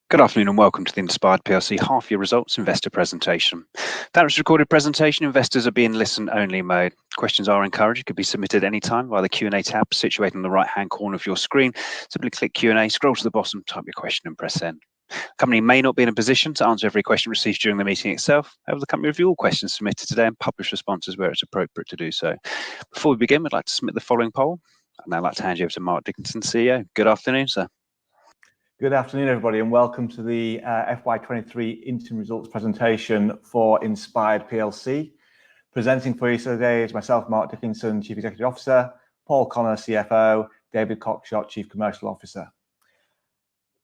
Good afternoon and welcome to the Inspired PLC half-year results investor presentation. That was a recorded presentation. Investors are being listen-only mode. Questions are encouraged. It could be submitted anytime via the Q&A tab situated in the right-hand corner of your screen. Simply click Q&A, scroll to the bottom, type your question and press send. The company may not be in a position to answer every question received during the meeting itself. However, the company review all questions submitted today and publish responses where it's appropriate to do so. Before we begin, we'd like to submit the following poll. I'd now like to hand you over to Mark Dickinson, CEO. Good afternoon, sir. Good afternoon, everybody, and welcome to the FY23 interim results presentation for Inspired PLC. Presenting for you today is myself, Mark Dickinson, Chief Executive Officer, Paul Connor, CFO, David Cockshott, Chief Commercial Officer.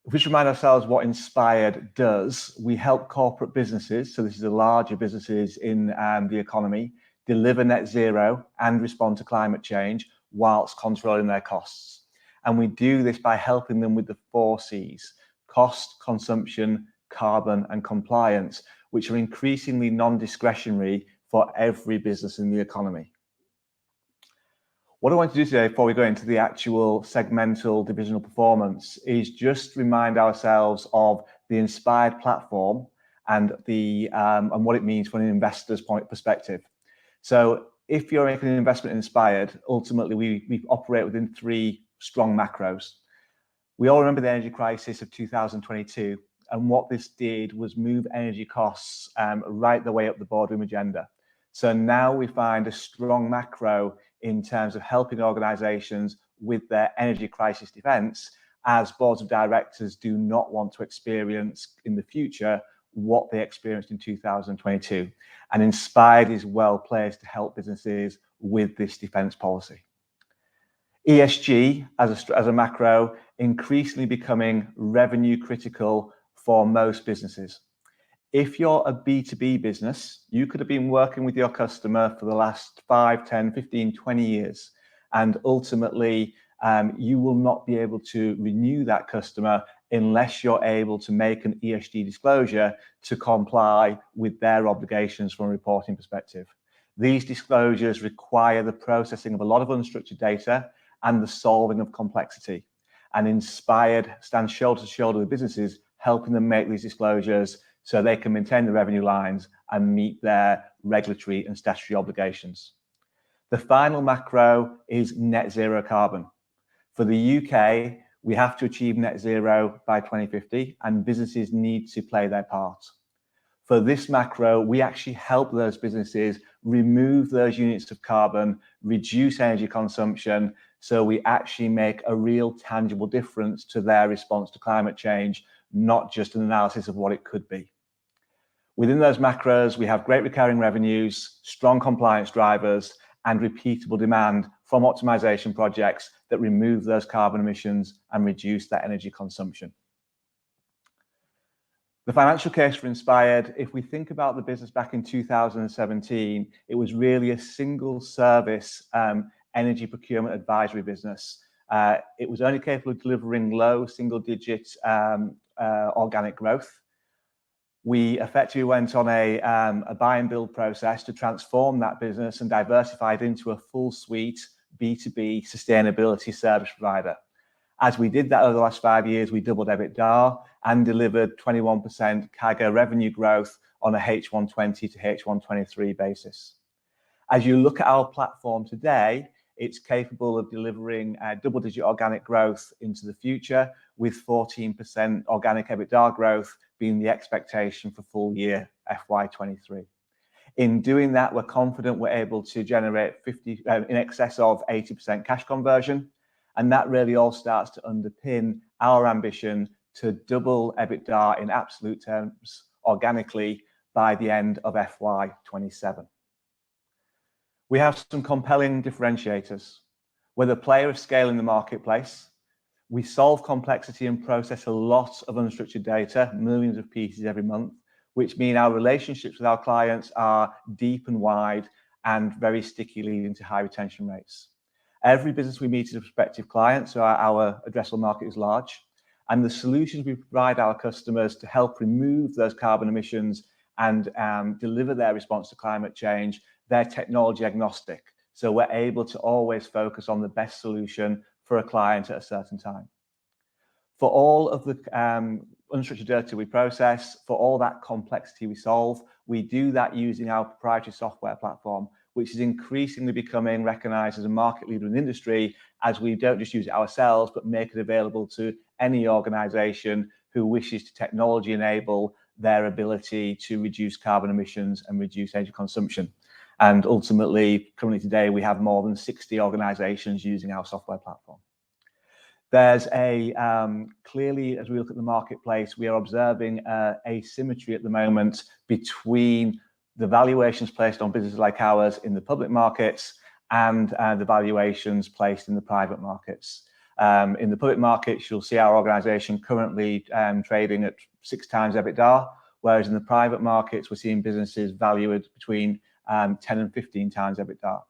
If we should remind ourselves what Inspired does, we help corporate businesses, so this is the larger businesses in the economy, deliver net zero and respond to climate change whilst controlling their costs. And we do this by helping them with the 4 C's: cost, consumption, carbon, and compliance, which are increasingly non-discretionary for every business in the economy. What I want to do today, before we go into the actual segmental divisional performance, is just remind ourselves of the Inspired platform and and what it means from an investor's perspective. So if you're making an investment in Inspired, ultimately we operate within 3 strong macros. We all remember the energy crisis of 2022, and what this did was move energy costs right the way up the boardroom agenda. So now we find a strong macro in terms of helping organisations with their energy crisis defence, as boards of directors do not want to experience in the future what they experienced in 2022. And Inspired is well placed to help businesses with this defence policy. ESG as a macro, increasingly becoming revenue critical for most businesses. If you're a B2B business, you could have been working with your customer for the last 5, 10, 15, 20 years, and ultimately you will not be able to renew that customer unless you're able to make an ESG disclosure to comply with their obligations from a reporting perspective. These disclosures require the processing of a lot of unstructured data and the solving of complexity. And Inspired stands shoulder to shoulder with businesses, helping them make these disclosures so they can maintain the revenue lines and meet their regulatory and statutory obligations. The final macro is net zero carbon. For the UK, we have to achieve net zero by 2050, and businesses need to play their part. For this macro, we actually help those businesses remove those units of carbon, reduce energy consumption, so we actually make a real tangible difference to their response to climate change, not just an analysis of what it could be. Within those macros, we have great recurring revenues, strong compliance drivers, and repeatable demand from optimisation projects that remove those carbon emissions and reduce that energy consumption. The financial case for Inspired, if we think about the business back in 2017, it was really a single service energy procurement advisory business. It was only capable of delivering low single-digit organic growth. We effectively went on a buy and build process to transform that business and diversify it into a full suite B2B sustainability service provider. As we did that over the last 5 years, we doubled EBITDA and delivered 21% CAGR revenue growth on a H120 to H123 basis. As you look at our platform today, it's capable of delivering double-digit organic growth into the future, with 14% organic EBITDA growth being the expectation for full year FY23. In doing that, we're confident we're able to generate in excess of 80% cash conversion, and that really all starts to underpin our ambition to double EBITDA in absolute terms organically by the end of FY27. We have some compelling differentiators. We're the player of scale in the marketplace. We solve complexity and process a lot of unstructured data, millions of pieces every month, which mean our relationships with our clients are deep and wide and very sticky, leading to high retention rates. Every business we meet is a prospective client, so our addressable market is large. And the solutions we provide our customers to help remove those carbon emissions and deliver their response to climate change, they're technology agnostic. So we're able to always focus on the best solution for a client at a certain time. For all of the unstructured data we process, for all that complexity we solve, we do that using our proprietary software platform, which is increasingly becoming recognized as a market leader in the industry, as we don't just use it ourselves, but make it available to any organization who wishes to technology enable their ability to reduce carbon emissions and reduce energy consumption. And ultimately, currently today, we have more than 60 organizations using our software platform. There's clearly, as we look at the marketplace, we are observing asymmetry at the moment between the valuations placed on businesses like ours in the public markets and the valuations placed in the private markets. In the public markets, you'll see our organization currently trading at 6 times EBITDA, whereas in the private markets, we're seeing businesses valued between 10 and 15 times EBITDA.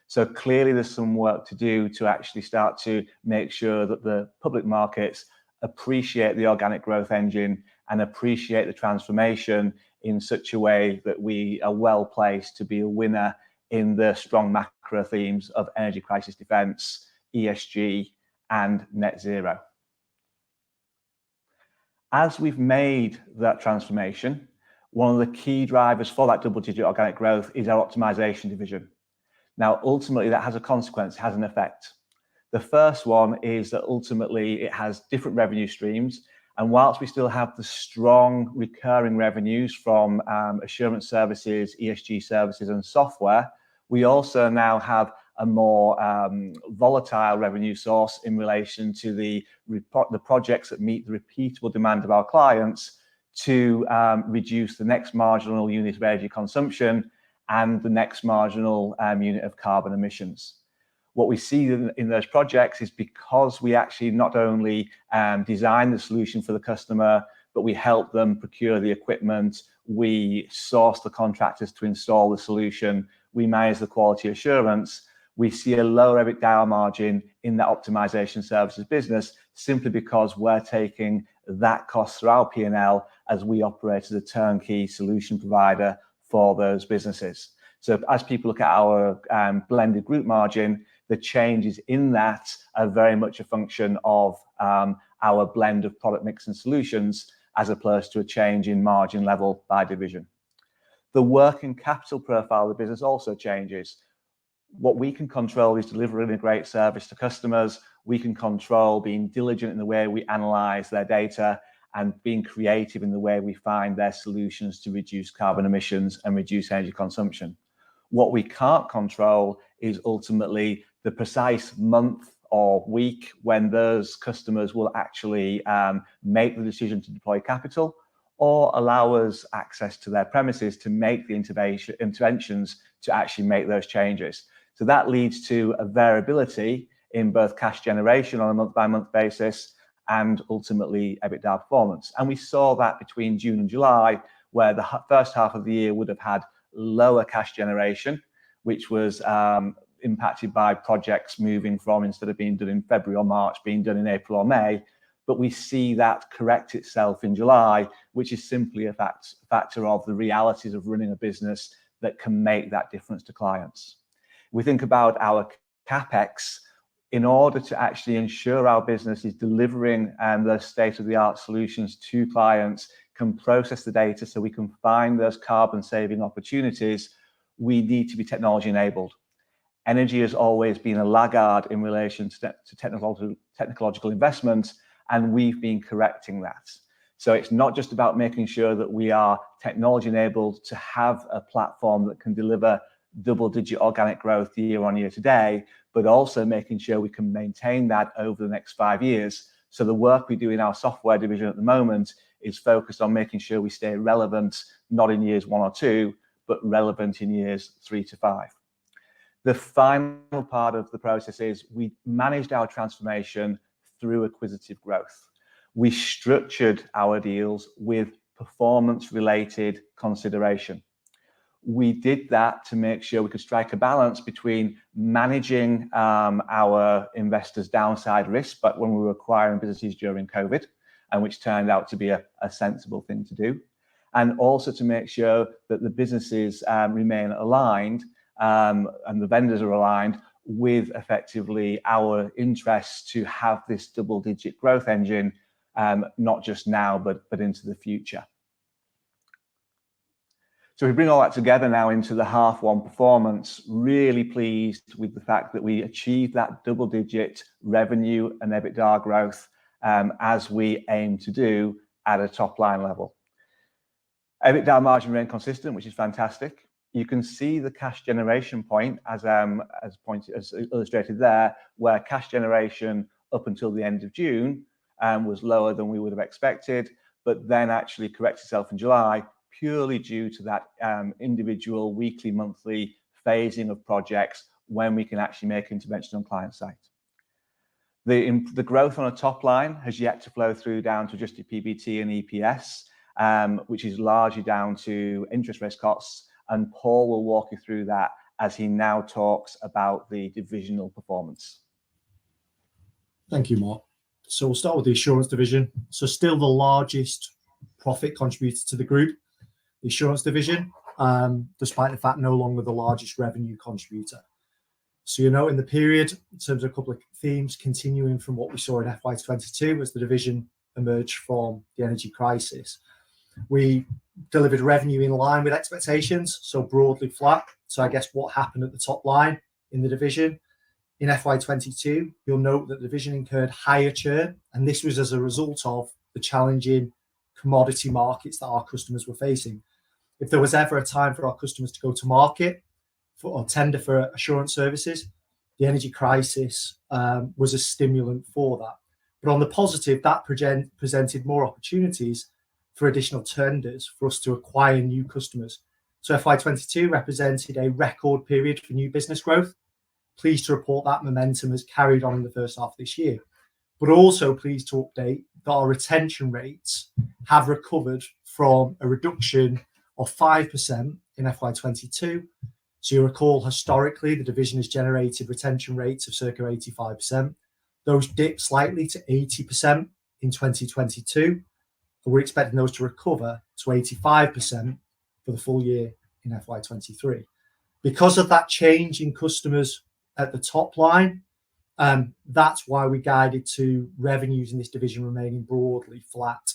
So clearly there's some work to do to actually start to make sure that the public markets appreciate the organic growth engine and appreciate the transformation in such a way that we are well placed to be a winner in the strong macro themes of energy crisis defence, ESG, and net zero. As we've made that transformation, one of the key drivers for that double-digit organic growth is our optimisation division. Now, ultimately, that has a consequence, has an effect. The first one is that ultimately it has different revenue streams. And whilst we still have the strong recurring revenues from assurance services, ESG services, and software, we also now have a more volatile revenue source in relation to the projects that meet the repeatable demand of our clients to reduce the next marginal unit of energy consumption and the next marginal unit of carbon emissions. What we see in those projects is because we actually not only design the solution for the customer, but we help them procure the equipment, we source the contractors to install the solution, we manage the quality assurance, we see a lower EBITDA margin in that optimization services business simply because we're taking that cost through our P&L as we operate as a turnkey solution provider for those businesses. So as people look at our blended group margin, the changes in that are very much a function of our blend of product mix and solutions, as opposed to a change in margin level by division. The working capital profile of the business also changes. What we can control is delivering a great service to customers. We can control being diligent in the way we analyze their data and being creative in the way we find their solutions to reduce carbon emissions and reduce energy consumption. What we can't control is ultimately the precise month or week when those customers will actually make the decision to deploy capital or allow us access to their premises to make the interventions to actually make those changes. So that leads to a variability in both cash generation on a month-by-month basis and ultimately EBITDA performance. And we saw that between June and July, where the first half of the year would have had lower cash generation, which was impacted by projects moving from, instead of being done in February or March, being done in April or May. But we see that correct itself in July, which is simply a factor of the realities of running a business that can make that difference to clients. We think about our CapEx. In order to actually ensure our business is delivering those state-of-the-art solutions to clients, can process the data so we can find those carbon saving opportunities, we need to be technology enabled. Energy has always been a laggard in relation to technological investment, and we've been correcting that. So it's not just about making sure that we are technology enabled to have a platform that can deliver double-digit organic growth year on year today, but also making sure we can maintain that over the next 5 years. So the work we do in our software division at the moment is focused on making sure we stay relevant, not in years 1 or 2, but relevant in years 3 to 5. The final part of the process is we managed our transformation through acquisitive growth. We structured our deals with performance-related consideration. We did that to make sure we could strike a balance between managing our investors' downside risk, but when we were acquiring businesses during COVID, and which turned out to be a sensible thing to do, and also to make sure that the businesses remain aligned and the vendors are aligned with effectively our interests to have this double-digit growth engine not just now, but into the future. So we bring all that together now into the H1 performance. Really pleased with the fact that we achieved that double-digit revenue and EBITDA growth as we aim to do at a top-line level. EBITDA margin remained consistent, which is fantastic. You can see the cash generation point as illustrated there, where cash generation up until the end of June was lower than we would have expected, but then actually corrected itself in July, purely due to that individual weekly, monthly phasing of projects when we can actually make intervention on client site. The growth on a top line has yet to flow through down to adjusted PBT and EPS, which is largely down to interest rate costs, and Paul will walk you through that as he now talks about the divisional performance. Thank you, Mark. So we'll start with the assurance division. So still the largest profit contributor to the group, the assurance division, despite the fact no longer the largest revenue contributor. So, in the period, in terms of a couple of themes, continuing from what we saw in FY22 as the division emerged from the energy crisis, we delivered revenue in line with expectations, so broadly flat. So I guess what happened at the top line in the division in FY22, you'll note that the division incurred higher churn, and this was as a result of the challenging commodity markets that our customers were facing. If there was ever a time for our customers to go to market or tender for assurance services, the energy crisis was a stimulant for that. But on the positive, that presented more opportunities for additional tenders for us to acquire new customers. So FY22 represented a record period for new business growth. Pleased to report that momentum has carried on in the first half of this year. But also pleased to update that our retention rates have recovered from a reduction of 5% in FY22. So you recall historically the division has generated retention rates of circa 85%. Those dipped slightly to 80% in 2022. And we're expecting those to recover to 85% for the full year in FY23. Because of that change in customers at the top line, that's why we guided to revenues in this division remaining broadly flat.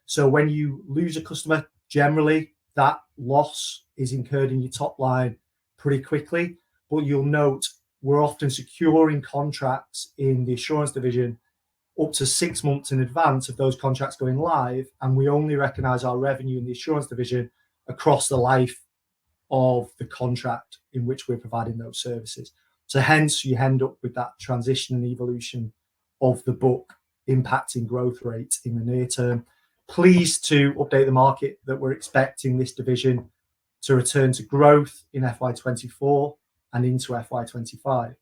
So when you lose a customer, generally that loss is incurred in your top line pretty quickly. But you'll note we're often securing contracts in the assurance division up to 6 months in advance of those contracts going live, and we only recognise our revenue in the assurance division across the life of the contract in which we're providing those services. So hence you end up with that transition and evolution of the book impacting growth rates in the near term. Pleased to update the market that we're expecting this division to return to growth in FY24 and into FY25.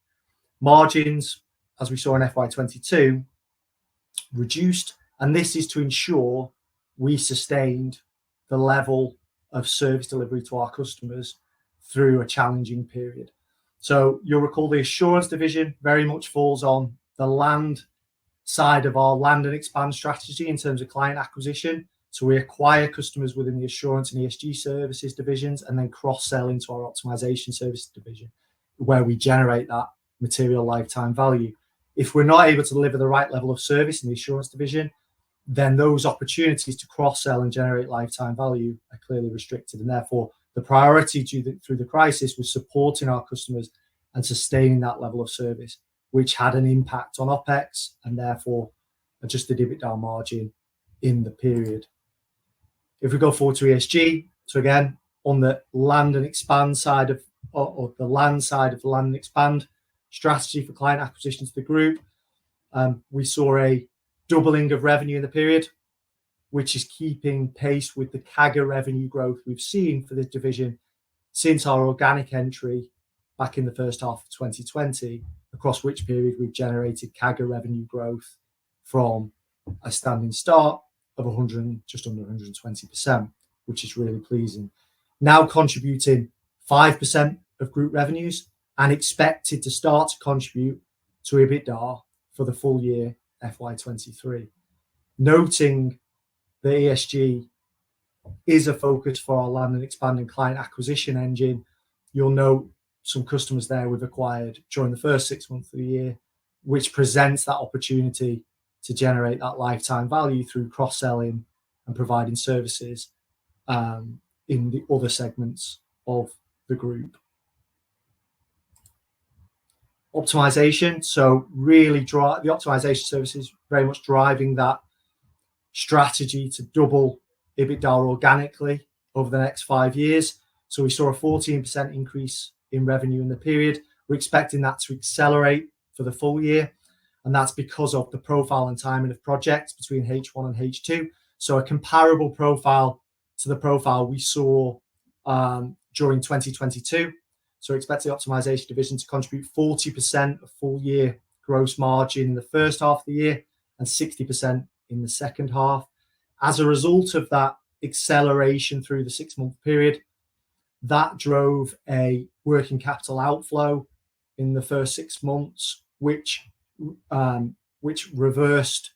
Margins, as we saw in FY22, reduced, and this is to ensure we sustained the level of service delivery to our customers through a challenging period. So you'll recall the assurance division very much falls on the land side of our land and expand strategy in terms of client acquisition. So we acquire customers within the assurance and ESG services divisions and then cross-sell into our optimization services division, where we generate that material lifetime value. If we're not able to deliver the right level of service in the assurance division, then those opportunities to cross-sell and generate lifetime value are clearly restricted. And therefore, the priority through the crisis was supporting our customers and sustaining that level of service, which had an impact on OPEX and therefore adjusted EBITDA margin in the period. If we go forward to ESG, so again, on the land and expand side of, or the land side of the land and expand strategy for client acquisition to the group, we saw a doubling of revenue in the period, which is keeping pace with the CAGR revenue growth we've seen for this division since our organic entry back in the first half of 2020, across which period we've generated CAGR revenue growth from a standing start of just under 120%, which is really pleasing. Now contributing 5% of group revenues and expected to start to contribute to EBITDA for the full year FY23. Noting that ESG is a focus for our land and expanding client acquisition engine, you'll note some customers there we've acquired during the first 6 months of the year, which presents that opportunity to generate that lifetime value through cross-selling and providing services in the other segments of the group. Optimisation, so really the optimisation services very much driving that strategy to double EBITDA organically over the next 5 years. So we saw a 14% increase in revenue in the period. We're expecting that to accelerate for the full year, and that's because of the profile and timing of projects between H1 and H2. So a comparable profile to the profile we saw during 2022. So expect the optimisation division to contribute 40% of full year gross margin in the first half of the year and 60% in the second half. As a result of that acceleration through the 6-month period, that drove a working capital outflow in the first 6 months, which reversed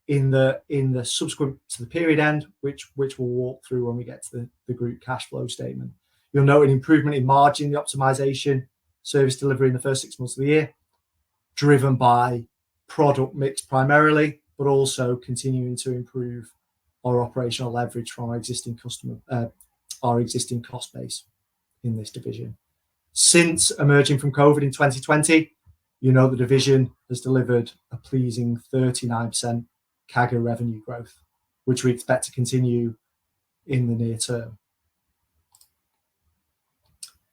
in the subsequent to the period end, which we'll walk through when we get to the group cash flow statement. You'll note an improvement in margin, the optimisation service delivery in the first 6 months of the year, driven by product mix primarily, but also continuing to improve our operational leverage from our existing cost base in this division. Since emerging from COVID in 2020, you know the division has delivered a pleasing 39% CAGR revenue growth, which we expect to continue in the near term.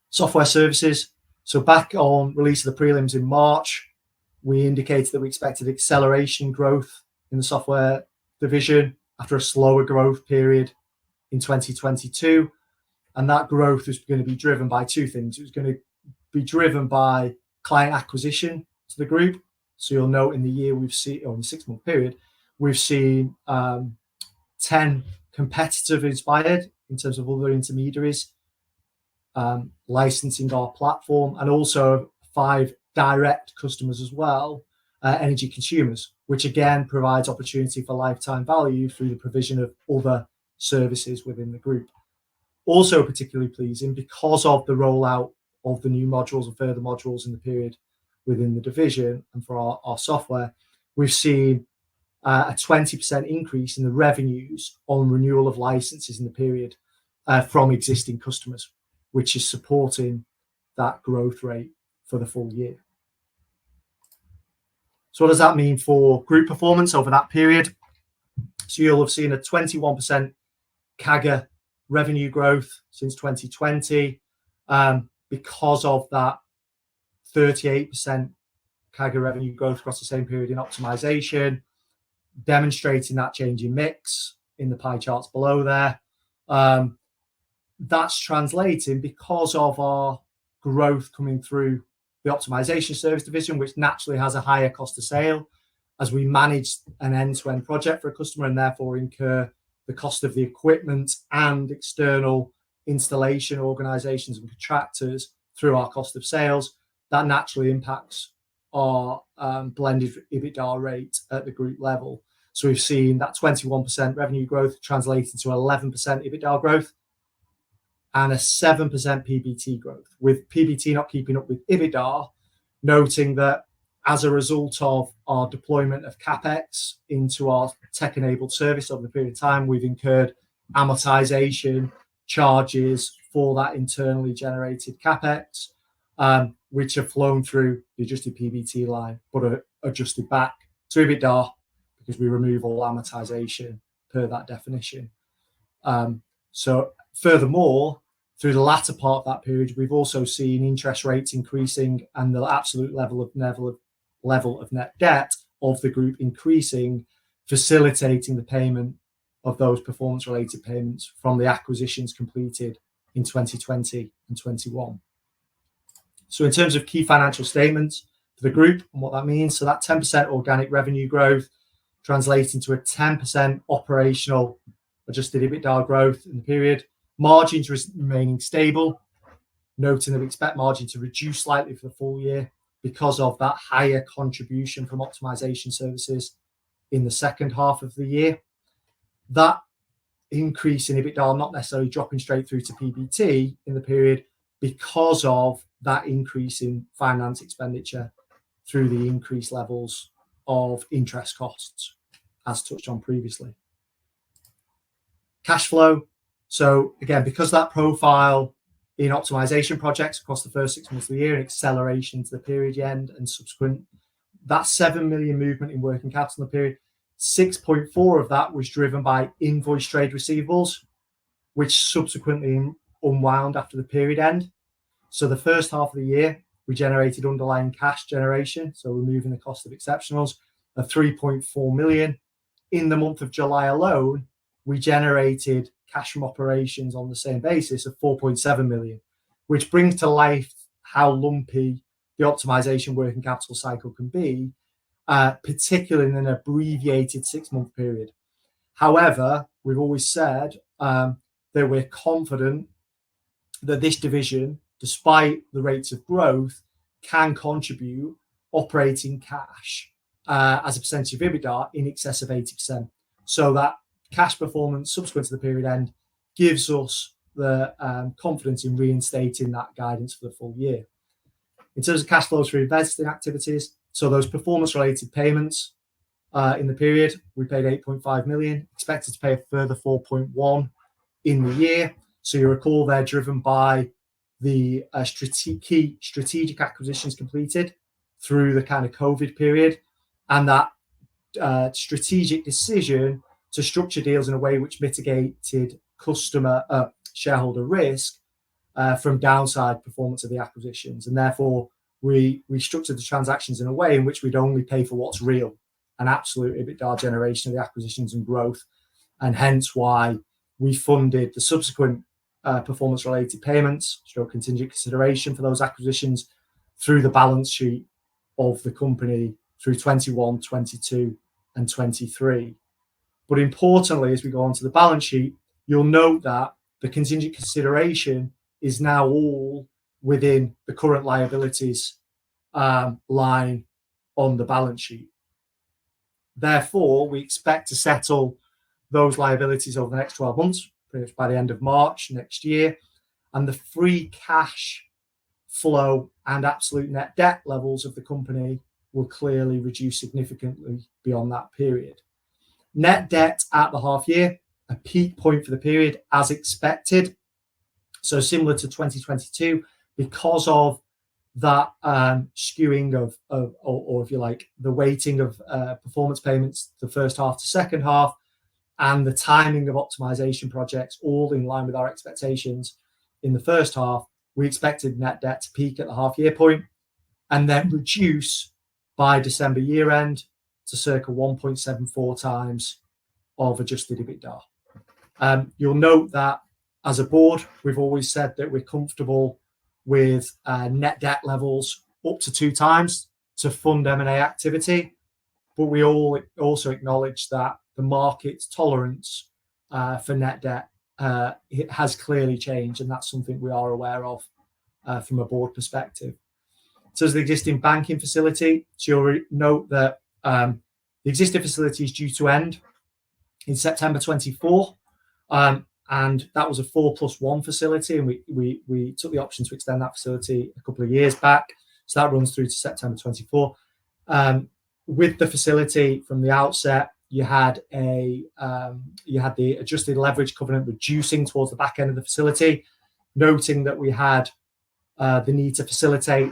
Software services. So back on release of the prelims in March, we indicated that we expected acceleration growth in the software division after a slower growth period in 2022. And that growth is going to be driven by two things. It was going to be driven by client acquisition to the group. So you'll note in the year we've seen, or in the 6-month period, we've seen 10 competitive inspired in terms of other intermediaries licensing our platform, and also 5 direct customers as well, energy consumers, which again provides opportunity for lifetime value through the provision of other services within the group. Also particularly pleasing because of the rollout of the new modules and further modules in the period within the division and for our software, we've seen a 20% increase in the revenues on renewal of licenses in the period from existing customers, which is supporting that growth rate for the full year. So what does that mean for group performance over that period? So you'll have seen a 21% CAGR revenue growth since 2020 because of that 38% CAGR revenue growth across the same period in optimisation, demonstrating that change in mix in the pie charts below there. That's translating because of our growth coming through the optimisation service division, which naturally has a higher cost of sale as we manage an end-to-end project for a customer and therefore incur the cost of the equipment and external installation organisations and contractors through our cost of sales. That naturally impacts our blended EBITDA rate at the group level. So we've seen that 21% revenue growth translated to 11% EBITDA growth and a 7% PBT growth, with PBT not keeping up with EBITDA, noting that as a result of our deployment of CapEx into our tech-enabled service over the period of time, we've incurred amortization charges for that internally generated CapEx, which have flown through the adjusted PBT line, but are adjusted back to EBITDA because we remove all amortization per that definition. So furthermore, through the latter part of that period, we've also seen interest rates increasing and the absolute level of net debt of the group increasing, facilitating the payment of those performance-related payments from the acquisitions completed in 2020 and 21. So in terms of key financial statements for the group and what that means, so that 10% organic revenue growth translates into a 10% operational adjusted EBITDA growth in the period. Margins remaining stable, noting that we expect margin to reduce slightly for the full year because of that higher contribution from optimisation services in the second half of the year. That increase in EBITDA not necessarily dropping straight through to PBT in the period because of that increase in finance expenditure through the increased levels of interest costs as touched on previously. Cash flow. So again, because that profile in optimization projects across the first 6 months of the year and acceleration to the period end and subsequent, that 7 million movement in working capital in the period, 6.4 of that was driven by invoice trade receivables, which subsequently unwound after the period end. So the first half of the year, we generated underlying cash generation, so removing the cost of exceptionals, of 3.4 million. In the month of July alone, we generated cash from operations on the same basis of 4.7 million, which brings to life how lumpy the optimization working capital cycle can be, particularly in an abbreviated 6-month period. However, we've always said that we're confident that this division, despite the rates of growth, can contribute operating cash as a percentage of EBITDA in excess of 80%. So that cash performance subsequent to the period end gives us the confidence in reinstating that guidance for the full year. In terms of cash flows for investing activities, so those performance-related payments in the period, we paid 8.5 million, expected to pay a further 4.1 in the year. So you recall they're driven by the key strategic acquisitions completed through the kind of COVID period, and that strategic decision to structure deals in a way which mitigated shareholder risk from downside performance of the acquisitions. And therefore, we structured the transactions in a way in which we'd only pay for what's real, an absolute EBITDA generation of the acquisitions and growth, and hence why we funded the subsequent performance-related payments, contingent consideration for those acquisitions through the balance sheet of the company through 21, 22, and 23. But importantly, as we go onto the balance sheet, you'll note that the contingent consideration is now all within the current liabilities line on the balance sheet. Therefore, we expect to settle those liabilities over the next 12 months, pretty much by the end of March next year, and the free cash flow and absolute net debt levels of the company will clearly reduce significantly beyond that period. Net debt at the half year, a peak point for the period as expected. So similar to 2022, because of that skewing of or if you like, the weighting of performance payments, the first half to second half, and the timing of optimization projects, all in line with our expectations in the first half, we expected net debt to peak at the half year point and then reduce by December year end to circa 1.74 times of adjusted EBITDA. You'll note that as a board, we've always said that we're comfortable with net debt levels up to 2 times to fund M&A activity, but we all also acknowledge that the market's tolerance for net debt it has clearly changed, and that's something we are aware of from a board perspective. So as the existing banking facility, so you'll note that the existing facility is due to end in September 24, and that was a 4+1 facility, and we took the option to extend that facility a couple of years back, so that runs through to September 24. With the facility from the outset, you had the adjusted leverage covenant reducing towards the back end of the facility, noting that we had the need to facilitate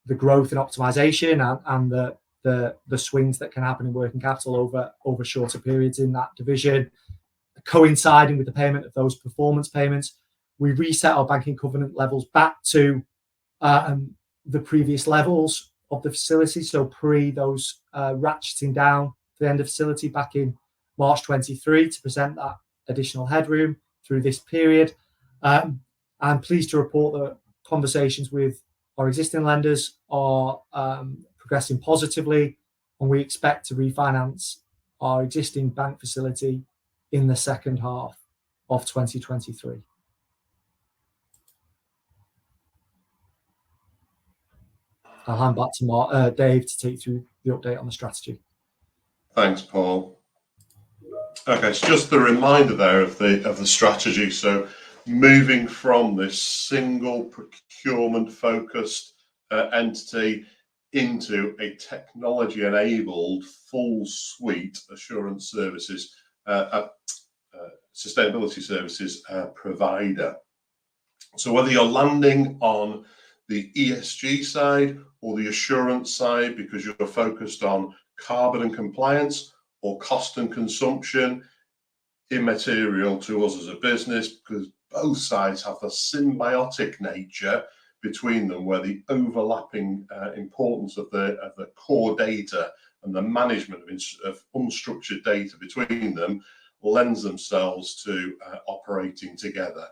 the growth and optimization and the swings that can happen in working capital over shorter periods in that division. Coinciding with the payment of those performance payments, we reset our banking covenant levels back to the previous levels of the facility, so pre those ratcheting down to the end of facility back in March 23 to present that additional headroom through this period. I'm pleased to report that conversations with our existing lenders are progressing positively, and we expect to refinance our existing bank facility in the second half of 2023. I'll hand back to Dave to take through the update on the strategy. Thanks, Paul. Okay, so just the reminder there of the strategy. So moving from this single procurement-focused entity into a technology-enabled full suite assurance services, sustainability services provider. So whether you're landing on the ESG side or the assurance side because you're focused on carbon and compliance or cost and consumption, immaterial to us as a business, because both sides have the symbiotic nature between them, where the overlapping importance of the core data and the management of unstructured data between them lends themselves to operating together.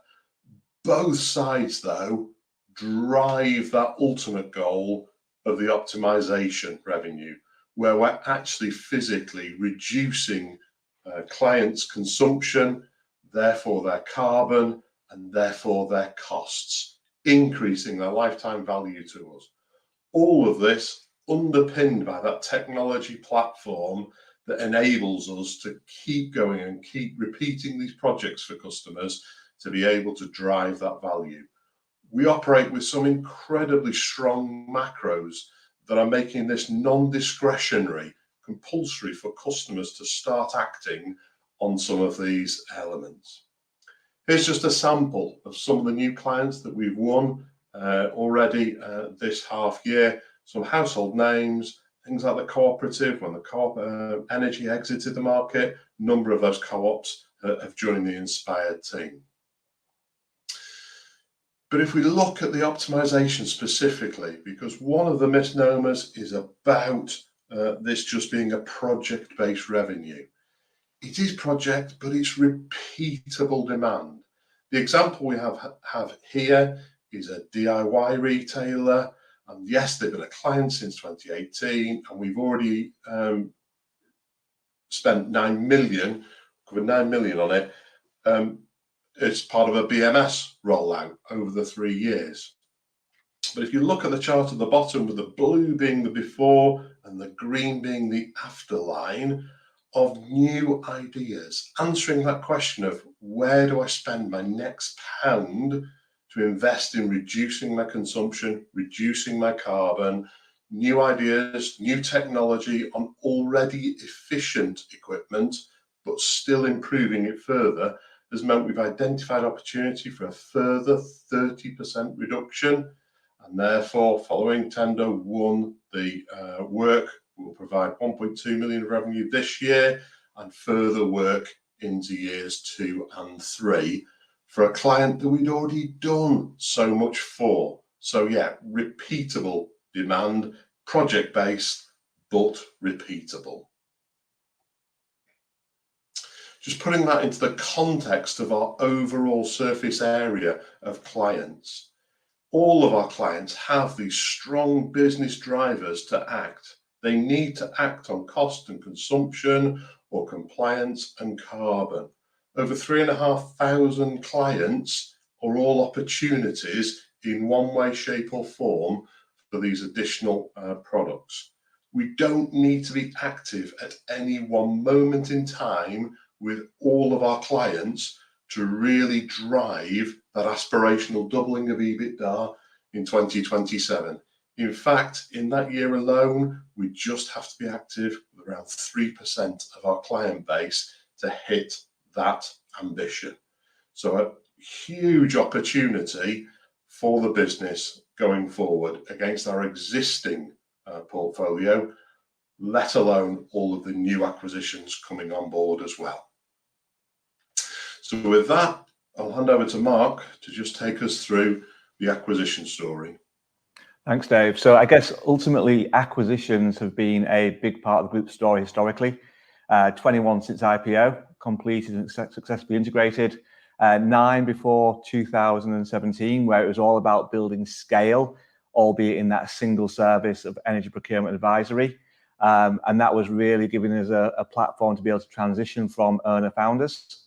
Both sides, though, drive that ultimate goal of the optimization revenue, where we're actually physically reducing clients' consumption, therefore their carbon, and therefore their costs, increasing their lifetime value to us. All of this underpinned by that technology platform that enables us to keep going and keep repeating these projects for customers to be able to drive that value. We operate with some incredibly strong macros that are making this non-discretionary, compulsory for customers to start acting on some of these elements. Here's just a sample of some of the new clients that we've won already this half year. Some household names, things like the cooperative, when the co-op energy exited the market, a number of those co-ops have joined the Inspired team. But if we look at the optimization specifically, because one of the misnomers is about this just being a project-based revenue. It is project, but it's repeatable demand. The example we have here is a DIY retailer, and yes, they've been a client since 2018, and we've already spent 9 million, covered 9 million on it. It's part of a BMS rollout over the 3 years. But if you look at the chart at the bottom, with the blue being the before and the green being the after line of new ideas, answering that question of where do I spend my next pound to invest in reducing my consumption, reducing my carbon, new ideas, new technology on already efficient equipment, but still improving it further, has meant we've identified opportunity for a further 30% reduction, and therefore, following tender, won the work. Will provide 1.2 million of revenue this year and further work into years 2 and 3 for a client that we'd already done so much for. So yeah, repeatable demand, project-based, but repeatable. Just putting that into the context of our overall surface area of clients. All of our clients have these strong business drivers to act. They need to act on cost and consumption or compliance and carbon. Over 3,500 clients are all opportunities in one way, shape or form for these additional products. We don't need to be active at any one moment in time with all of our clients to really drive that aspirational doubling of EBITDA in 2027. In fact, in that year alone, we just have to be active with around 3% of our client base to hit that ambition. So a huge opportunity for the business going forward against our existing portfolio, let alone all of the new acquisitions coming on board as well. So with that, I'll hand over to Mark to just take us through the acquisition story. Thanks, Dave. So I guess ultimately acquisitions have been a big part of the group's story historically. 21 since IPO, completed and successfully integrated. 9 before 2017, where it was all about building scale, albeit in that single service of energy procurement advisory. And that was really giving us a platform to be able to transition from earner founders.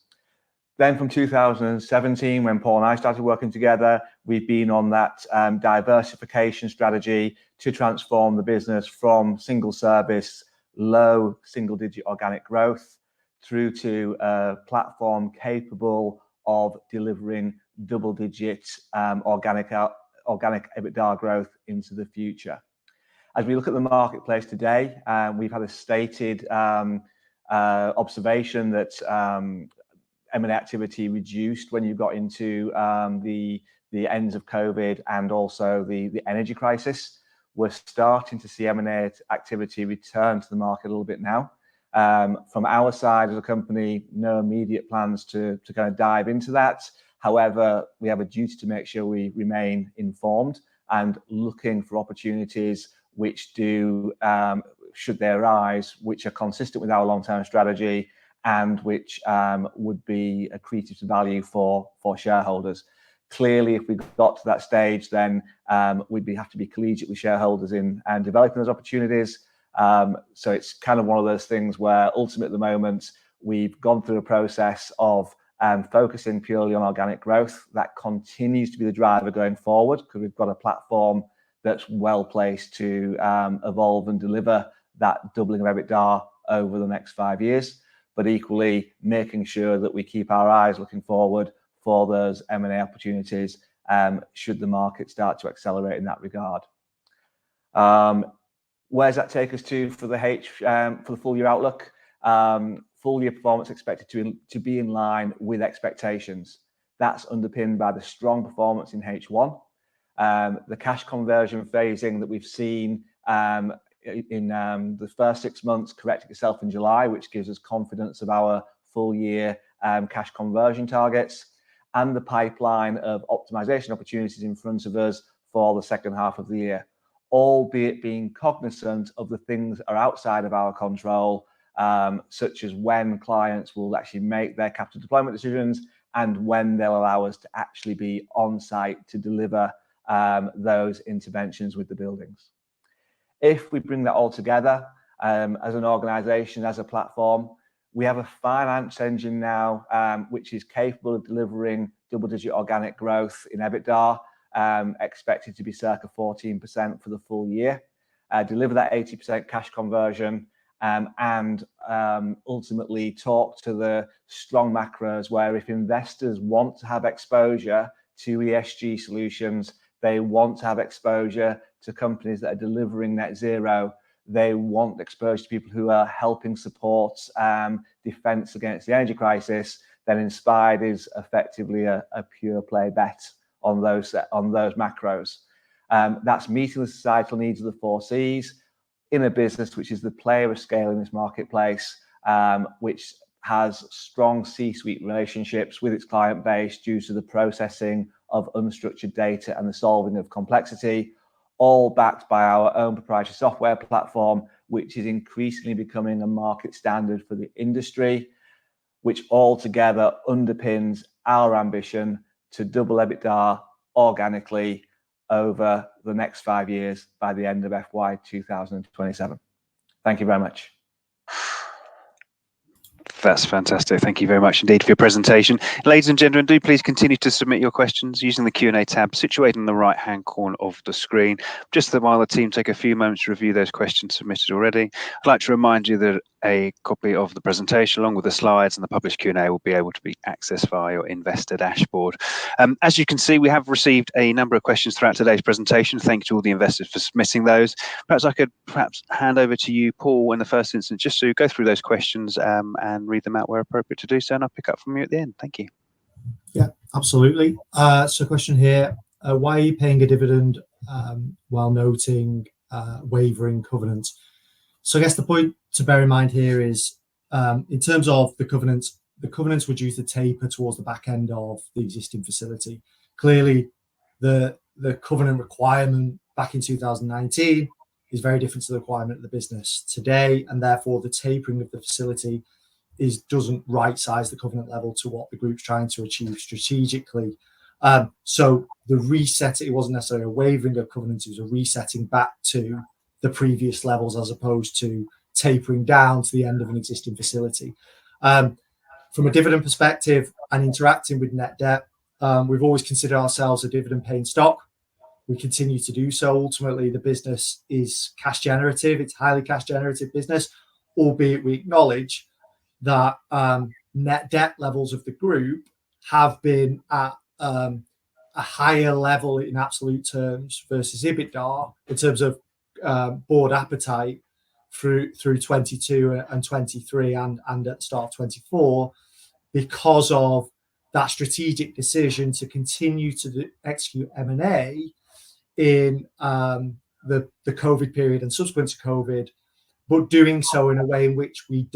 Then from 2017, when Paul and I started working together, we've been on that diversification strategy to transform the business from single service, low single-digit organic growth through to a platform capable of delivering double-digit organic EBITDA growth into the future. As we look at the marketplace today, we've had a stated observation that M&A activity reduced when you got into the ends of COVID and also the energy crisis. We're starting to see M&A activity return to the market a little bit now. From our side as a company, no immediate plans to kind of dive into that. However, we have a duty to make sure we remain informed and looking for opportunities which do, should they arise, which are consistent with our long-term strategy and which would be accretive to value for shareholders. Clearly, if we got to that stage, then we'd have to be collegiate with shareholders in developing those opportunities. So it's kind of one of those things where ultimately at the moment, we've gone through a process of focusing purely on organic growth. That continues to be the driver going forward because we've got a platform that's well placed to evolve and deliver that doubling of EBITDA over the next 5 years. But equally, making sure that we keep our eyes looking forward for those M&A opportunities should the market start to accelerate in that regard. Where does that take us to for the full year outlook? Full year performance expected to be in line with expectations. That's underpinned by the strong performance in H1. The cash conversion phasing that we've seen in the first 6 months correcting itself in July, which gives us confidence of our full year cash conversion targets and the pipeline of optimization opportunities in front of us for the second half of the year, albeit being cognizant of the things that are outside of our control, such as when clients will actually make their capital deployment decisions and when they'll allow us to actually be on site to deliver those interventions with the buildings. If we bring that all together as an organisation, as a platform, we have a finance engine now which is capable of delivering double-digit organic growth in EBITDA, expected to be circa 14% for the full year, deliver that 80% cash conversion, and ultimately talk to the strong macros where if investors want to have exposure to ESG solutions, they want to have exposure to companies that are delivering net zero, they want exposure to people who are helping support defence against the energy crisis, then Inspired is effectively a pure play bet on those macros. That's meeting the societal needs of the 4 Cs in a business which is the player of scale in this marketplace, which has strong C-suite relationships with its client base due to the processing of unstructured data and the solving of complexity, all backed by our own proprietary software platform, which is increasingly becoming a market standard for the industry, which altogether underpins our ambition to double EBITDA organically over the next 5 years by the end of FY 2027. Thank you very much. That's fantastic. Thank you very much indeed for your presentation. Ladies and gentlemen, do please continue to submit your questions using the Q&A tab situated in the right-hand corner of the screen. Just while the team take a few moments to review those questions submitted already, I'd like to remind you that a copy of the presentation along with the slides and the published Q&A will be able to be accessed via your investor dashboard. As you can see, we have received a number of questions throughout today's presentation. Thank you to all the investors for submitting those. Perhaps I could hand over to you, Paul, in the first instance, just to go through those questions and read them out where appropriate to do so, and I'll pick up from you at the end. Thank you. Yeah, absolutely. So question here, why are you paying a dividend while noting wavering covenants? So I guess the point to bear in mind here is in terms of the covenants were due to taper towards the back end of the existing facility. Clearly, the covenant requirement back in 2019 is very different to the requirement of the business today, and therefore the tapering of the facility doesn't right-size the covenant level to what the group's trying to achieve strategically. So the reset, it wasn't necessarily a wavering of covenants, it was a resetting back to the previous levels as opposed to tapering down to the end of an existing facility. From a dividend perspective and interacting with net debt, we've always considered ourselves a dividend paying stock. We continue to do so. Ultimately, the business is cash generative. It's a highly cash generative business, albeit we acknowledge that net debt levels of the group have been at a higher level in absolute terms versus EBITDA in terms of board appetite through 22 and 23 and at the start of 24, because of that strategic decision to continue to execute M&A in the COVID period and subsequent to COVID, but doing so in a way in which we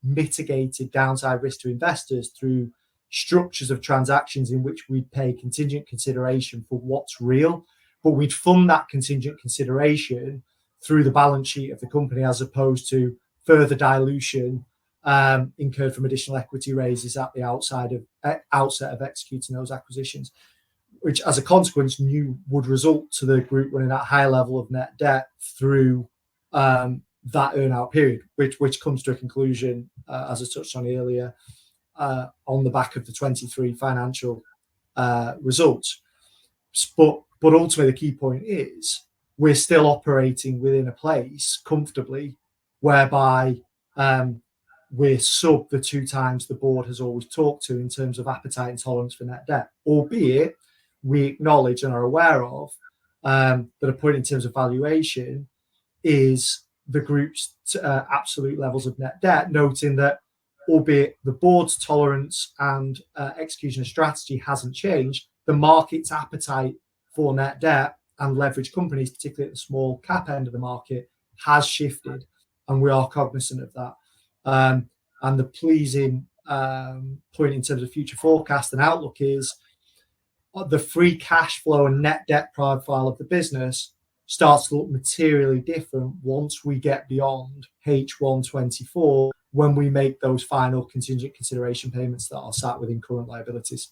mitigated downside risk to investors through structures of transactions in which we'd pay contingent consideration for what's real, but we'd fund that contingent consideration through the balance sheet of the company, as opposed to further dilution incurred from additional equity raises at the outset of executing those acquisitions, which as a consequence would result to the group running at a higher level of net debt through that earn-out period, which comes to a conclusion, as I touched on earlier, on the back of the 23 financial results. But ultimately, the key point is we're still operating within a place comfortably whereby we're sub the 2 times the board has always talked to in terms of appetite and tolerance for net debt, albeit we acknowledge and are aware of that a point in terms of valuation is the group's absolute levels of net debt, noting that albeit the board's tolerance and execution of strategy hasn't changed, the market's appetite for net debt and leverage companies, particularly at the small cap end of the market, has shifted, and we are cognizant of that. And the pleasing point in terms of future forecast and outlook is the free cash flow and net debt profile of the business starts to look materially different once we get beyond H1 24, when we make those final contingent consideration payments that are sat within current liabilities.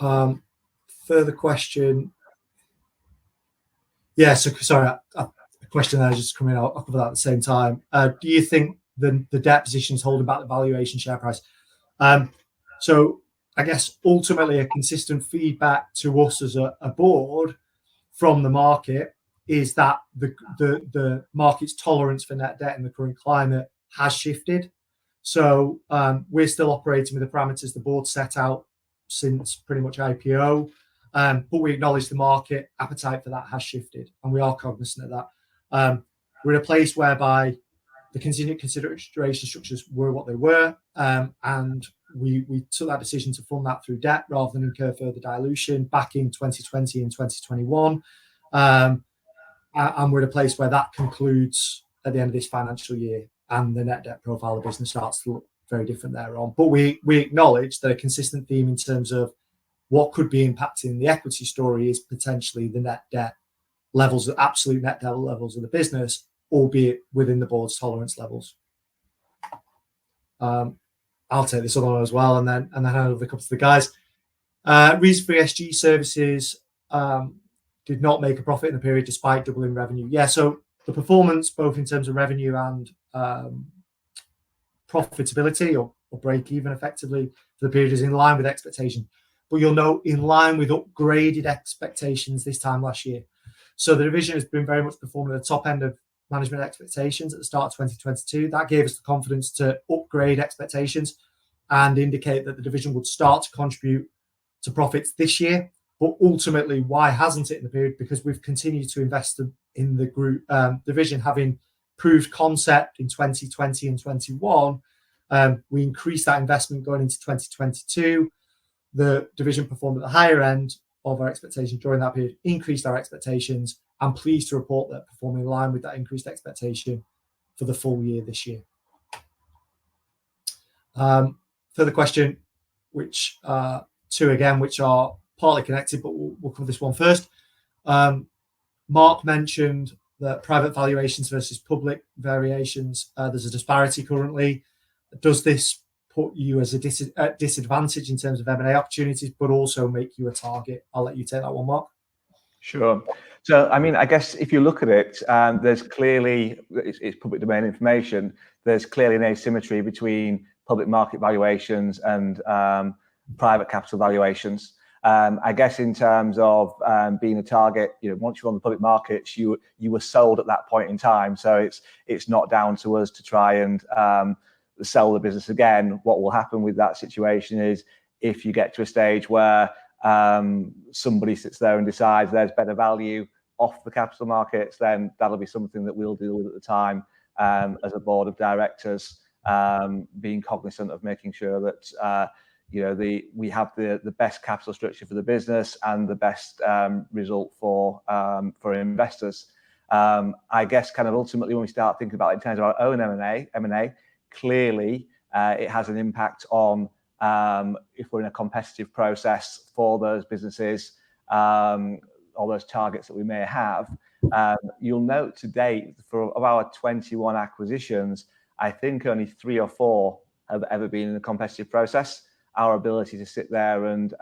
Further question. Yeah, so sorry, a question that just coming out. I'll cover that at the same time. Do you think the debt position is holding back the valuation share price? So I guess ultimately a consistent feedback to us as a board from the market is that the market's tolerance for net debt in the current climate has shifted. So we're still operating with the parameters the board set out since pretty much IPO, but we acknowledge the market appetite for that has shifted, and we are cognizant of that. We're in a place whereby the contingent consideration structures were what they were, and we took that decision to fund that through debt rather than incur further dilution back in 2020 and 2021. And we're in a place where that concludes at the end of this financial year, and the net debt profile of the business starts to look very different thereon. But we acknowledge that a consistent theme in terms of what could be impacting the equity story is potentially the net debt levels, the absolute net debt levels of the business, albeit within the board's tolerance levels. I'll take this other one as well, and then hand over the couple to the guys. Reason for ESG Services did not make a profit in the period despite doubling revenue. Yeah, so the performance, both in terms of revenue and profitability or break even effectively for the period, is in line with expectation. But you'll note in line with upgraded expectations this time last year. So the division has been very much performing at the top end of management expectations at the start of 2022. That gave us the confidence to upgrade expectations and indicate that the division would start to contribute to profits this year. But ultimately, why hasn't it in the period? Because we've continued to invest in the group division, having proved concept in 2020 and 21. We increased that investment going into 2022. The division performed at the higher end of our expectations during that period, increased our expectations. I'm pleased to report that performing in line with that increased expectation for the full year this year. Further question, which two again, which are partly connected, but we'll cover this one first. Mark mentioned that private valuations versus public variations, there's a disparity currently. Does this put you as a disadvantage in terms of M&A opportunities, but also make you a target? I'll let you take that one, Mark. Sure. So, I mean, I guess if you look at it, there's clearly, it's public domain information, there's clearly an asymmetry between public market valuations and private capital valuations. I guess in terms of being a target, you know, once you're on the public markets, you were sold at that point in time. So it's not down to us to try and sell the business again. What will happen with that situation is if you get to a stage where somebody sits there and decides there's better value off the capital markets, then that'll be something that we'll deal with at the time as a board of directors, being cognizant of making sure that we have the best capital structure for the business and the best result for investors. I guess kind of ultimately when we start thinking about it in terms of our own M&A, clearly it has an impact on if we're in a competitive process for those businesses or those targets that we may have. You'll note to date, of our 21 acquisitions, I think only 3 or 4 have ever been in a competitive process. Our ability to sit there and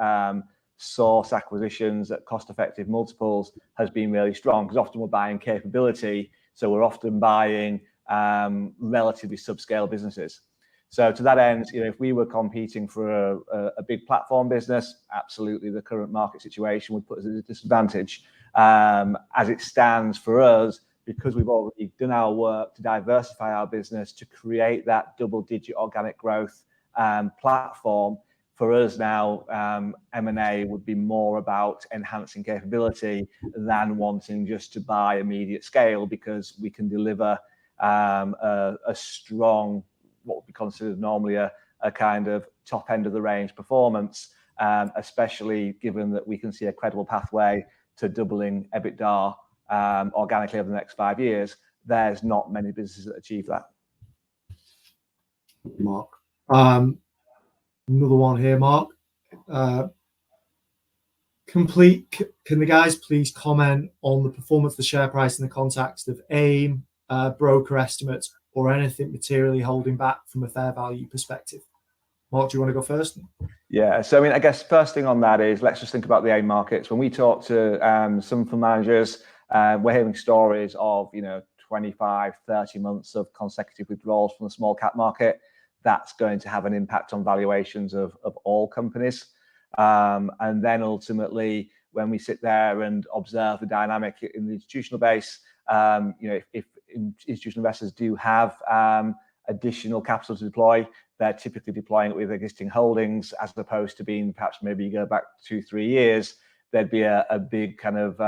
source acquisitions at cost-effective multiples has been really strong, because often we're buying capability, so we're often buying relatively subscale businesses. So to that end, if we were competing for a big platform business, absolutely the current market situation would put us at a disadvantage. As it stands for us, because we've already done our work to diversify our business to create that double-digit organic growth platform, for us now, M&A would be more about enhancing capability than wanting just to buy immediate scale, because we can deliver a strong, what would be considered normally a kind of top end of the range performance, especially given that we can see a credible pathway to doubling EBITDA organically over the next 5 years. There's not many businesses that achieve that. Mark. Another one here, Mark. Can the guys please comment on the performance of the share price in the context of AIM, broker estimates, or anything materially holding back from a fair value perspective? Mark, do you want to go first? Yeah, so I guess first thing on that is, let's just think about the AIM markets. When we talk to some fund managers, we're hearing stories of 25, 30 months of consecutive withdrawals from the small cap market. That's going to have an impact on valuations of all companies. And then ultimately, when we sit there and observe the dynamic in the institutional base, if institutional investors do have additional capital to deploy, they're typically deploying it with existing holdings, as opposed to being, perhaps maybe you go back 2-3 years, there'd be a big kind of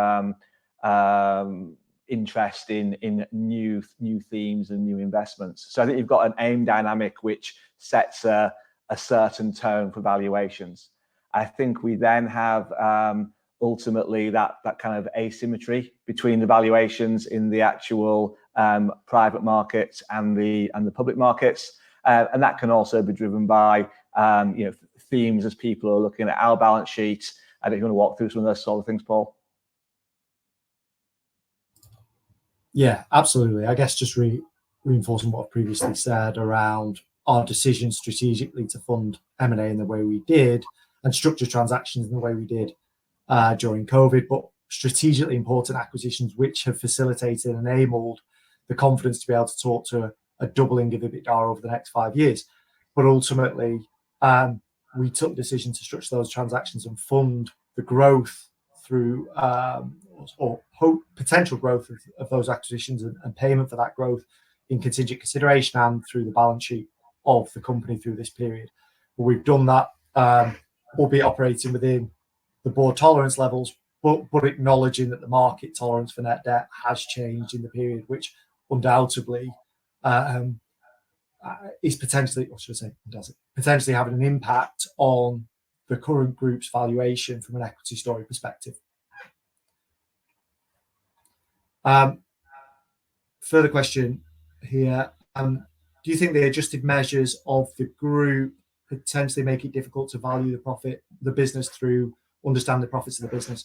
interest in new themes and new investments. So I think you've got an AIM dynamic which sets a certain tone for valuations. I think we then have ultimately that kind of asymmetry between the valuations in the actual private markets and the public markets, and that can also be driven by themes as people are looking at our balance sheet. I don't know if you want to walk through some of those sort of things, Paul. Yeah, absolutely. I guess just reinforcing what I've previously said around our decision strategically to fund M&A in the way we did and structure transactions in the way we did during COVID, but strategically important acquisitions which have facilitated and enabled the confidence to be able to talk to a doubling of EBITDA over the next 5 years. But ultimately, we took the decision to structure those transactions and fund the growth through or hope potential growth of those acquisitions and payment for that growth in contingent consideration and through the balance sheet of the company through this period. But we've done that, albeit operating within the board tolerance levels, but acknowledging that the market tolerance for net debt has changed in the period, which undoubtedly is potentially, or should I say, potentially having an impact on the current group's valuation from an equity story perspective. Further question here. Do you think the adjusted measures of the group potentially make it difficult to value the business through understand the profits of the business?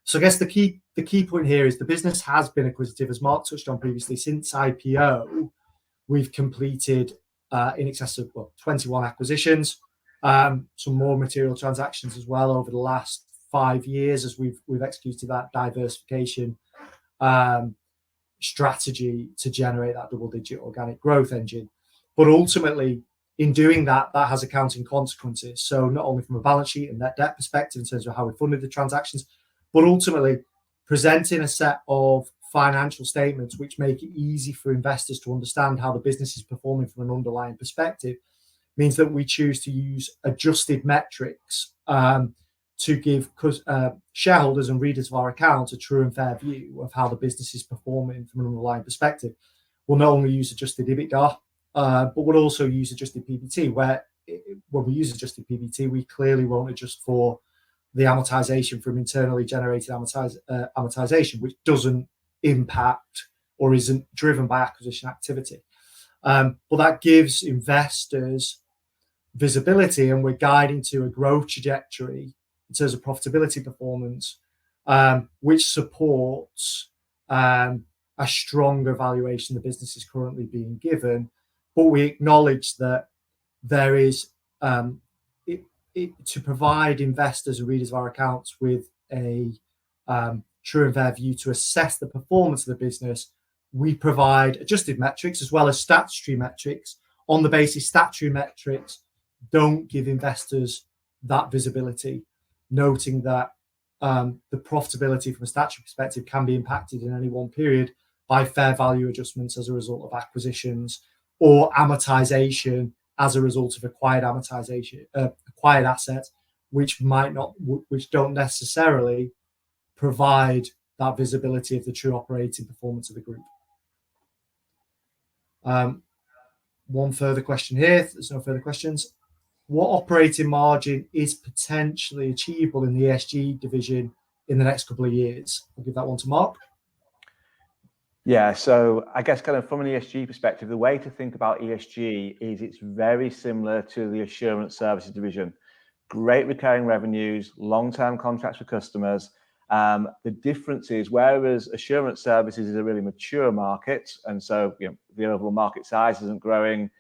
So I guess the key point here is the business has been acquisitive, as Mark touched on previously. Since IPO, we've completed in excess of 21 acquisitions, some more material transactions as well over the last 5 years as we've executed that diversification strategy to generate that double-digit organic growth engine. But ultimately, in doing that, that has accounting consequences. So not only from a balance sheet and net debt perspective in terms of how we funded the transactions, but ultimately presenting a set of financial statements which make it easy for investors to understand how the business is performing from an underlying perspective means that we choose to use adjusted metrics to give shareholders and readers of our accounts a true and fair view of how the business is performing from an underlying perspective, we'll not only use adjusted EBITDA, but we'll also use adjusted PBT, where when we use adjusted PBT, we clearly won't adjust for the amortization from internally generated amortization, which doesn't impact or isn't driven by acquisition activity. But that gives investors visibility, and we're guiding to a growth trajectory in terms of profitability performance, which supports a stronger valuation the business is currently being given. But we acknowledge that there is to provide investors and readers of our accounts with a true and fair view to assess the performance of the business. We provide adjusted metrics as well as statutory metrics. On the basis, statutory metrics don't give investors that visibility, noting that the profitability from a statutory perspective can be impacted in any one period by fair value adjustments as a result of acquisitions or amortization as a result of acquired assets, which don't necessarily provide that visibility of the true operating performance of the group. One further question here, if there's no further questions. What operating margin is potentially achievable in the ESG division in the next couple of years? I'll give that one to Mark. Yeah, so I guess kind of from an ESG perspective, the way to think about ESG is it's very similar to the Assurance Services division. Great recurring revenues, long-term contracts with customers. The difference is, whereas Assurance Services is a really mature market, and so the overall market size isn't growing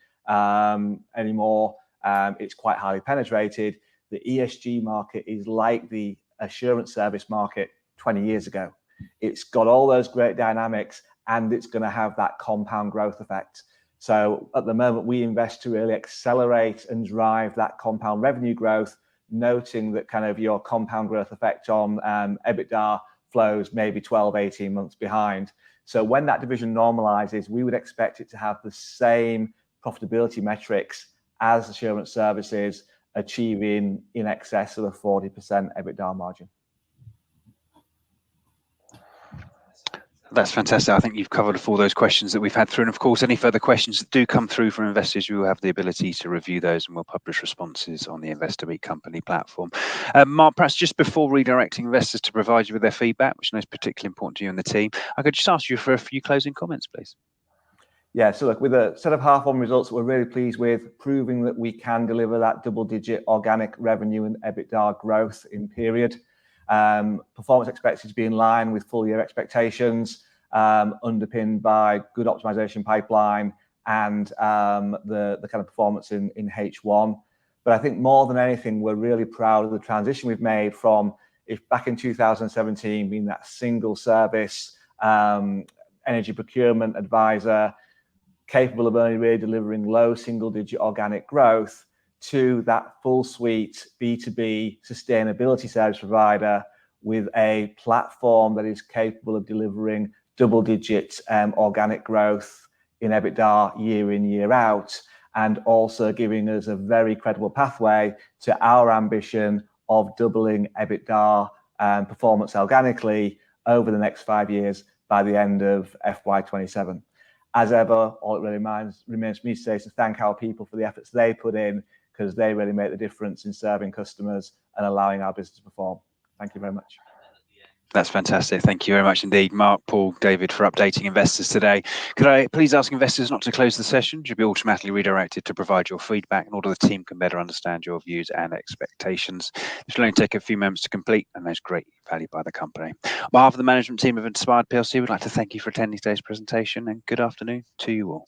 anymore. It's quite highly penetrated. The ESG market is like the assurance service market 20 years ago. It's got all those great dynamics, and it's going to have that compound growth effect. So at the moment, we invest to really accelerate and drive that compound revenue growth, noting that kind of your compound growth effect on EBITDA flows maybe 12, 18 months behind. So when that division normalizes, we would expect it to have the same profitability metrics as Assurance Services, achieving in excess of a 40% EBITDA margin. That's fantastic. I think you've covered all those questions that we've had through. And of course, any further questions that do come through from investors, you will have the ability to review those, and we'll publish responses on the Investor Meet Company platform. Mark, perhaps just before redirecting investors to provide you with their feedback, which I know is particularly important to you and the team, I could just ask you for a few closing comments, please. Yeah, so look, with a set of half-on results that we're really pleased with, proving that we can deliver that double-digit organic revenue and EBITDA growth in period. Performance expected to be in line with full-year expectations, underpinned by good optimization pipeline and the kind of performance in H1. But I think more than anything, we're really proud of the transition we've made from, if back in 2017, being that single service energy procurement advisor, capable of only really delivering low single-digit organic growth, to that full suite B2B sustainability service provider with a platform that is capable of delivering double-digit organic growth in EBITDA year in, year out, and also giving us a very credible pathway to our ambition of doubling EBITDA performance organically over the next 5 years by the end of FY27. As ever, all it really remains for me to say is to thank our people for the efforts they put in, because they really make the difference in serving customers and allowing our business to perform. Thank you very much. That's fantastic. Thank you very much indeed, Mark, Paul, David, for updating investors today. Could I please ask investors not to close the session? You'll be automatically redirected to provide your feedback in order the team can better understand your views and expectations. This will only take a few moments to complete, and is greatly valued by the company. On behalf of the management team of Inspired PLC, we'd like to thank you for attending today's presentation, and good afternoon to you all.